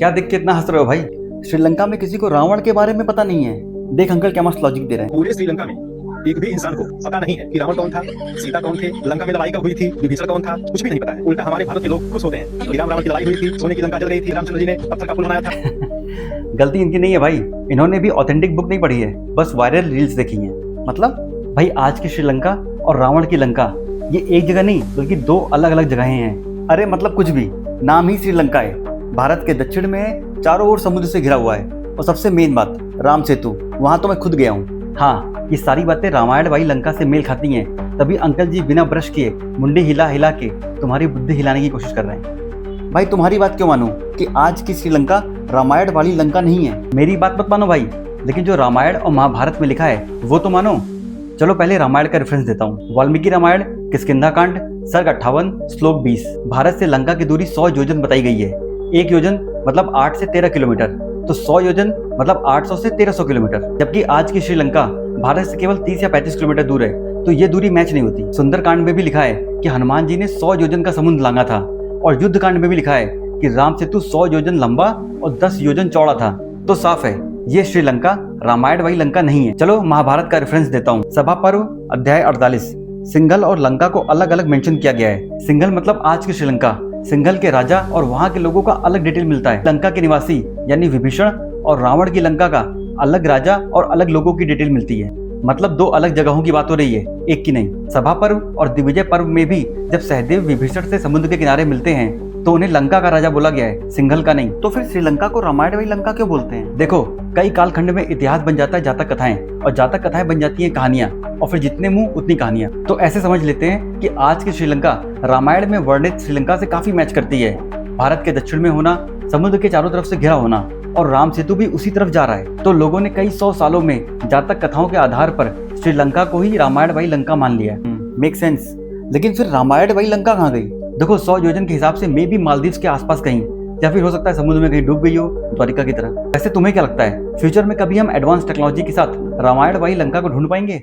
क्या देख के इतना हंस रहे हो भाई? श्रीलंका में किसी को रावण के बारे में पता नहीं है। देख अंकल क्या मस्त लॉजिक दे रहे हैं। पूरे श्रीलंका में एक भी इंसान को पता नहीं है कि रावण कौन था, सीता कौन थे, लंका में लड़ाई कब हुई थी, विभीषण कौन था, कुछ भी नहीं पता है। उल्टा हमारे भारत के लोग खुश होते हैं कि राम रावण की लड़ाई हुई थी, सोने की लंका जल गई थी, रामचंद्र जी ने पत्थर का पुल बनाया था। गलती इनकी नहीं है भाई, इन्होंने भी ऑथेंटिक बुक नहीं पढ़ी है, बस वायरल रील्स देखी हैं। मतलब भाई आज की श्रीलंका और रावण की लंका ये एक जगह नहीं बल्कि दो अलग अलग जगहें हैं। अरे मतलब कुछ भी, नाम ही श्रीलंका है, भारत के दक्षिण में है, चारों ओर समुद्र से घिरा हुआ है और सबसे मेन बात राम सेतु, वहां तो मैं खुद गया हूँ। हाँ, ये सारी बातें रामायण वाली लंका से मेल खाती हैं, तभी अंकल जी बिना ब्रश किए मुंडी हिला हिला के तुम्हारी बुद्धि हिलाने की कोशिश कर रहे हैं। भाई तुम्हारी बात क्यों मानूं कि आज की श्रीलंका रामायण वाली लंका नहीं है? मेरी बात मत मानो भाई, लेकिन जो रामायण और महाभारत में लिखा है वो तो मानो। चलो पहले रामायण का रेफरेंस देता हूँ। वाल्मीकि रामायण किष्किंधा कांड सर्ग 58 श्लोक 20। भारत से लंका की दूरी 100 योजन बताई गई है। 1 योजन मतलब 8 से 13 किलोमीटर, तो 100 योजन मतलब 800 से 1300 किलोमीटर। जबकि आज की श्रीलंका भारत से केवल 30 या 35 किलोमीटर दूर है, तो ये दूरी मैच नहीं होती। सुंदर कांड में भी लिखा है कि हनुमान जी ने 100 योजन का समुद्र लांगा था, और युद्ध कांड में भी लिखा है कि राम सेतु 100 योजन लंबा और 10 योजन चौड़ा था। तो साफ है ये श्रीलंका रामायण वाली लंका नहीं है। चलो महाभारत का रेफरेंस देता हूँ। सभा पर्व अध्याय 48, सिंघल और लंका को अलग अलग मेंशन किया गया है। सिंघल मतलब आज की श्रीलंका, सिंघल के राजा और वहाँ के लोगों का अलग डिटेल मिलता है। लंका के निवासी यानी विभीषण और रावण की लंका का अलग राजा और अलग लोगों की डिटेल मिलती है। मतलब दो अलग जगहों की बात हो रही है, एक की नहीं। सभा पर्व और दिग्विजय पर्व में भी जब सहदेव विभीषण से समुद्र के किनारे मिलते हैं तो उन्हें लंका का राजा बोला गया है, सिंघल का नहीं। तो फिर श्रीलंका को रामायण वाली लंका क्यों बोलते हैं? देखो कई कालखंड में इतिहास बन जाता है जातक कथाएं, और जातक कथाएं बन जाती हैं कहानियां, और फिर जितने मुंह उतनी कहानियां। तो ऐसे समझ लेते हैं कि आज की श्रीलंका रामायण में वर्णित श्रीलंका से काफी मैच करती है। भारत के दक्षिण में होना, समुद्र के चारों तरफ से घिरा होना, और राम सेतु भी उसी तरफ जा रहा है। तो लोगों ने कई 100 सालों में जातक कथाओं के आधार पर श्रीलंका को ही रामायण वाली लंका मान लिया। Make sense. लेकिन फिर रामायण वाली लंका कहाँ गई? देखो 100 योजन के हिसाब से मे भी मालदीव्स के आसपास कहीं, या फिर हो सकता है समुद्र में कहीं डूब गई हो द्वारिका की तरह। वैसे तुम्हें क्या लगता है फ्यूचर में कभी हम एडवांस टेक्नोलॉजी के साथ रामायण वाली लंका को ढूंढ पाएंगे?